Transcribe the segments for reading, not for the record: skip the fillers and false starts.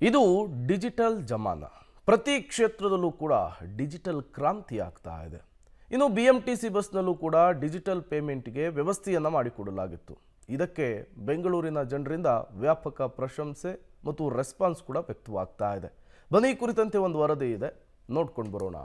ಇದು ಡಿಜಿಟಲ್ ಜಮಾನ. ಪ್ರತಿ ಕ್ಷೇತ್ರದಲ್ಲೂ ಕೂಡ ಡಿಜಿಟಲ್ ಕ್ರಾಂತಿ ಆಗ್ತಾ ಇದೆ. ಇನ್ನು BMTC ಬಸ್ನಲ್ಲೂ ಕೂಡ ಡಿಜಿಟಲ್ ಪೇಮೆಂಟ್ಗೆ ವ್ಯವಸ್ಥೆಯನ್ನು ಮಾಡಿಕೊಡಲಾಗಿತ್ತು. ಇದಕ್ಕೆ ಬೆಂಗಳೂರಿನ ಜನರಿಂದ ವ್ಯಾಪಕ ಪ್ರಶಂಸೆ ಮತ್ತು ರೆಸ್ಪಾನ್ಸ್ ಕೂಡ ವ್ಯಕ್ತವಾಗ್ತಾ ಇದೆ. ಬನ್ನಿ ಕುರಿತಂತೆ ಒಂದು ವರದಿ ಇದೆ, ನೋಡ್ಕೊಂಡು ಬರೋಣ.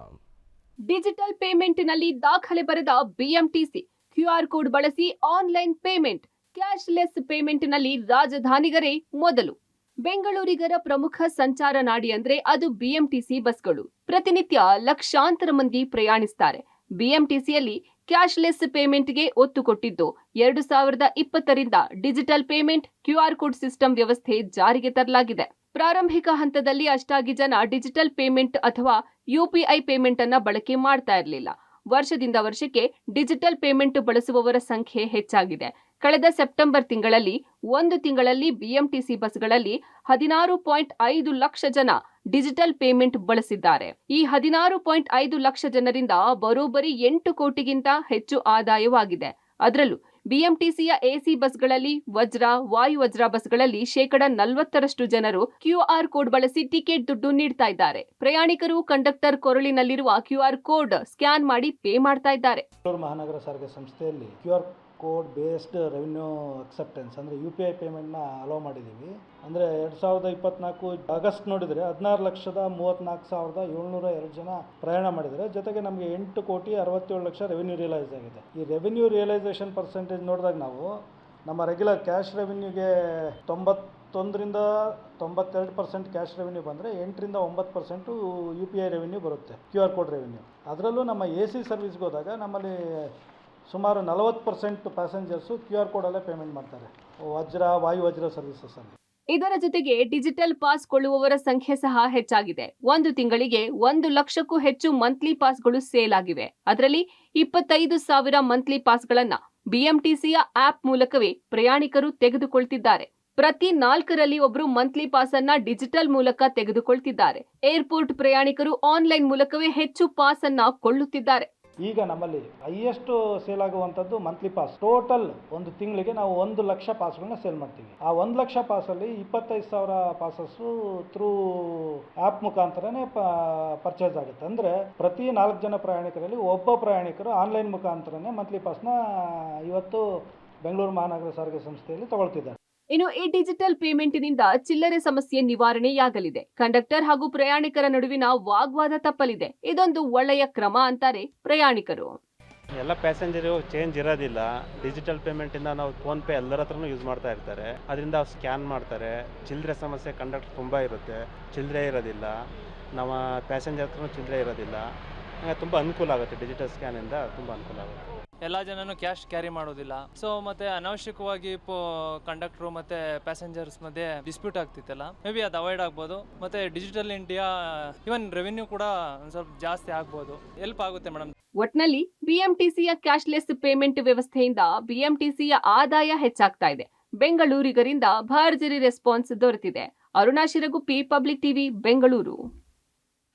ಡಿಜಿಟಲ್ ಪೇಮೆಂಟ್ನಲ್ಲಿ ದಾಖಲೆ ಬರೆದ BMTC QR ಕೋಡ್ ಬಳಸಿ ಆನ್ಲೈನ್ ಪೇಮೆಂಟ್, ಕ್ಯಾಶ್ಲೆಸ್ ಪೇಮೆಂಟ್ನಲ್ಲಿ ರಾಜಧಾನಿಗರೇ ಮೊದಲು. ಬೆಂಗಳೂರಿಗರ ಪ್ರಮುಖ ಸಂಚಾರ ನಾಡಿ ಅಂದ್ರೆ ಅದು BMTC ಬಸ್ಗಳು. ಪ್ರತಿನಿತ್ಯ ಲಕ್ಷಾಂತರ ಮಂದಿ ಪ್ರಯಾಣಿಸ್ತಾರೆ. BMTCಯಲ್ಲಿ ಕ್ಯಾಶ್ಲೆಸ್ ಪೇಮೆಂಟ್ಗೆ ಒತ್ತು ಕೊಟ್ಟಿದ್ದು 2020ರಿಂದ digital payment QR code system ವ್ಯವಸ್ಥೆ ಜಾರಿಗೆ ತರಲಾಗಿದೆ. ಪ್ರಾರಂಭಿಕ ಹಂತದಲ್ಲಿ ಅಷ್ಟಾಗಿ ಜನ ಡಿಜಿಟಲ್ ಪೇಮೆಂಟ್ ಅಥವಾ UPI ಪೇಮೆಂಟ್ ಅನ್ನ ಬಳಕೆ ಮಾಡ್ತಾ ಇರಲಿಲ್ಲ. ವರ್ಷದಿಂದ ವರ್ಷಕ್ಕೆ ಡಿಜಿಟಲ್ ಪೇಮೆಂಟ್ ಬಳಸುವವರ ಸಂಖ್ಯೆ ಹೆಚ್ಚಾಗಿದೆ. ಕಳೆದ ಸೆಪ್ಟೆಂಬರ್ ತಿಂಗಳಲ್ಲಿ ಒಂದು ತಿಂಗಳಲ್ಲಿ BMTC ಬಸ್ಗಳಲ್ಲಿ 16.5 ಲಕ್ಷ ಜನ ಡಿಜಿಟಲ್ ಪೇಮೆಂಟ್ ಬಳಸಿದ್ದಾರೆ. ಈ 16.5 ಲಕ್ಷ ಜನರಿಂದ ಬರೋಬ್ಬರಿ 8 ಕೋಟಿಗಿಂತ ಹೆಚ್ಚು ಆದಾಯವಾಗಿದೆ. ಅದರಲ್ಲೂ BMTCಯ AC ಬಸ್ಗಳಲ್ಲಿ, ವಜ್ರ, ವಾಯುವಜ್ರ ಬಸ್ಗಳಲ್ಲಿ 40% ಜನರು QR ಕೋಡ್ ಬಳಸಿ ಟಿಕೆಟ್ ದುಡ್ಡು ನೀಡ್ತಾ ಇದ್ದಾರೆ. ಪ್ರಯಾಣಿಕರು ಕಂಡಕ್ಟರ್ ಕೊರಳಿನಲ್ಲಿರುವ QR ಕೋಡ್ ಸ್ಕ್ಯಾನ್ ಮಾಡಿ ಪೇ ಮಾಡ್ತಾ ಇದ್ದಾರೆ. ಮಹಾನಗರ ಸಾರಿಗೆ ಸಂಸ್ಥೆಯಲ್ಲಿ QR code based revenue acceptance ಅಂದರೆ UPI ಪೇಮೆಂಟ್ನ ಅಲೋ ಮಾಡಿದ್ದೀವಿ. ಅಂದರೆ 2024 ಆಗಸ್ಟ್ ನೋಡಿದರೆ 16,34,702 ಜನ ಪ್ರಯಾಣ ಮಾಡಿದ್ದಾರೆ. ಜೊತೆಗೆ ನಮಗೆ 8,67,00,000 ರೆವಿನ್ಯೂ ರಿಯಲೈಸ್ ಆಗಿದೆ. ಈ ರೆವಿನ್ಯೂ ರಿಯಲೈಸೇಷನ್ ಪರ್ಸೆಂಟೇಜ್ ನೋಡಿದಾಗ ನಾವು ನಮ್ಮ ರೆಗ್ಯುಲರ್ ಕ್ಯಾಶ್ ರೆವಿನ್ಯೂಗೆ 91ರಿಂದ 92% ಕ್ಯಾಶ್ ರೆವಿನ್ಯೂ ಬಂದರೆ 8ರಿಂದ 9% UPI ರೆವಿನ್ಯೂ ಬರುತ್ತೆ, QR ಕೋಡ್ ರೆವಿನ್ಯೂ. ಅದರಲ್ಲೂ ನಮ್ಮ AC ಸರ್ವಿಸ್ಗೆ ಹೋದಾಗ ನಮ್ಮಲ್ಲಿ ಸುಮಾರು 40% ಪ್ಯಾಸೆಂಜರ್ಸು QR ಕೋಡಲ್ಲೇ ಪೇಮೆಂಟ್ ಮಾಡ್ತಾರೆ, ವಜ್ರ, ವಾಯುವಜ್ರ ಸರ್ವಿಸಸ್ಸಲ್ಲಿ. ಇದರ ಜೊತೆಗೆ ಡಿಜಿಟಲ್ ಪಾಸ್ ಕೊಳ್ಳುವವರ ಸಂಖ್ಯೆ ಸಹ ಹೆಚ್ಚಾಗಿದೆ. ಒಂದು ತಿಂಗಳಿಗೆ 1 ಲಕ್ಷಕ್ಕೂ ಹೆಚ್ಚು ಮಂತ್ಲಿ ಪಾಸ್ಗಳು ಸೇಲ್ ಆಗಿವೆ. ಅದರಲ್ಲಿ 25,000 ಮಂತ್ಲಿ ಪಾಸ್ಗಳನ್ನ BMTCಯ ಆಪ್ ಮೂಲಕವೇ ಪ್ರಯಾಣಿಕರು ತೆಗೆದುಕೊಳ್ತಿದ್ದಾರೆ. ಪ್ರತಿ 4ರಲ್ಲಿ ಒಬ್ಬರು ಮಂತ್ಲಿ ಪಾಸ್ ಅನ್ನ ಡಿಜಿಟಲ್ ಮೂಲಕ ತೆಗೆದುಕೊಳ್ತಿದ್ದಾರೆ. ಏರ್ಪೋರ್ಟ್ ಪ್ರಯಾಣಿಕರು ಆನ್ಲೈನ್ ಮೂಲಕವೇ ಹೆಚ್ಚು ಪಾಸ್ ಅನ್ನ ಕೊಳ್ಳುತ್ತಿದ್ದಾರೆ. ಈಗ ನಮ್ಮಲ್ಲಿ ಹೈಯೆಸ್ಟ್ ಸೇಲ್ ಆಗುವಂಥದ್ದು ಮಂತ್ಲಿ ಪಾಸ್. ಟೋಟಲ್ ಒಂದು ತಿಂಗಳಿಗೆ ನಾವು 1 ಲಕ್ಷ ಪಾಸ್ಗಳನ್ನ ಸೇಲ್ ಮಾಡ್ತೀವಿ. ಆ 1 ಲಕ್ಷ ಪಾಸಲ್ಲಿ 25,000 ಪಾಸಸ್ಸು ಥ್ರೂ ಆ್ಯಪ್ ಮುಖಾಂತರನೇ ಪರ್ಚೇಸ್ ಆಗುತ್ತೆ. ಅಂದರೆ ಪ್ರತಿ 4 ಜನ ಪ್ರಯಾಣಿಕರಲ್ಲಿ ಒಬ್ಬ ಪ್ರಯಾಣಿಕರು ಆನ್ಲೈನ್ ಮುಖಾಂತರನೇ ಮಂತ್ಲಿ ಪಾಸ್ನ ಇವತ್ತು ಬೆಂಗಳೂರು ಮಹಾನಗರ ಸಾರಿಗೆ ಸಂಸ್ಥೆಯಲ್ಲಿ ತಗೊಳ್ತಿದ್ದಾರೆ. ಇನ್ನು ಈ ಡಿಜಿಟಲ್ ಪೇಮೆಂಟ್ನಿಂದ ಚಿಲ್ಲರೆ ಸಮಸ್ಯೆ ನಿವಾರಣೆಯಾಗಲಿದೆ. ಕಂಡಕ್ಟರ್ ಹಾಗೂ ಪ್ರಯಾಣಿಕರ ನಡುವಿನ ವಾಗ್ವಾದ ತಪ್ಪಲಿದೆ. ಇದೊಂದು ಒಳ್ಳೆಯ ಕ್ರಮ ಅಂತಾರೆ ಪ್ರಯಾಣಿಕರು. ಎಲ್ಲ ಪ್ಯಾಸೆಂಜರು ಚೇಂಜ್ ಇರೋದಿಲ್ಲ. ಡಿಜಿಟಲ್ ಪೇಮೆಂಟಿಂದ ನಾವು ಫೋನ್ಪೇ ಎಲ್ಲರ ಹತ್ರನೂ ಯೂಸ್ ಮಾಡ್ತಾ ಇರ್ತಾರೆ. ಅದರಿಂದ ಸ್ಕ್ಯಾನ್ ಮಾಡ್ತಾರೆ. ಚಿಲ್ಲರೆ ಸಮಸ್ಯೆ ಕಂಡಕ್ಟರ್ ತುಂಬ ಇರುತ್ತೆ, ಚಿಲ್ಲರೆ ಇರೋದಿಲ್ಲ. ನಮ್ಮ ಪ್ಯಾಸೆಂಜರ್ ಹತ್ರನೂ ಚಿಲ್ಲರೆ ಇರೋದಿಲ್ಲ. ತುಂಬ ಅನುಕೂಲ ಆಗುತ್ತೆ. ಡಿಜಿಟಲ್ ಸ್ಕ್ಯಾನಿಂದ ತುಂಬ ಅನುಕೂಲ ಆಗುತ್ತೆ. ಎಲ್ಲ ಜನನು ಕ್ಯಾಶ್ ಕ್ಯಾರಿ ಮಾಡೋದಿಲ್ಲ. ಸೊ ಮತ್ತೆ ಅನಾವಶ್ಯಕವಾಗಿ ಕಂಡಕ್ಟರ್ ಮತ್ತೆ ಪ್ಯಾಸೆಂಜರ್ಸ್ ಮಧ್ಯೆ ಡಿಸ್ಪ್ಯೂಟ್ ಆಗ್ತಿತ್ತಲ್ಲ, ಮೇ ಬಿ ಅದು ಅವಾಯ್ಡ್ ಆಗ್ಬೋದು. ಮತ್ತೆ ಡಿಜಿಟಲ್ ಇಂಡಿಯಾ ಇವನ್ ರೆವಿನ್ಯೂ ಕೂಡ ಒಂದು ಸ್ವಲ್ಪ ಜಾಸ್ತಿ ಆಗ್ಬೋದು, ಹೆಲ್ಪ್ ಆಗುತ್ತೆ ಮೇಡಮ್. ಒಟ್ನಲ್ಲಿ BMTCಯ ಕ್ಯಾಶ್ಲೆಸ್ ಪೇಮೆಂಟ್ ವ್ಯವಸ್ಥೆಯಿಂದ BMTCಯ ಆದಾಯ ಹೆಚ್ಚಾಗ್ತಾ ಇದೆ. ಬೆಂಗಳೂರಿಗರಿಂದ ಭರ್ಜರಿ ರೆಸ್ಪಾನ್ಸ್ ದೊರೆತಿದೆ. Aruna Shiraguppi, public TV, Bengaluru.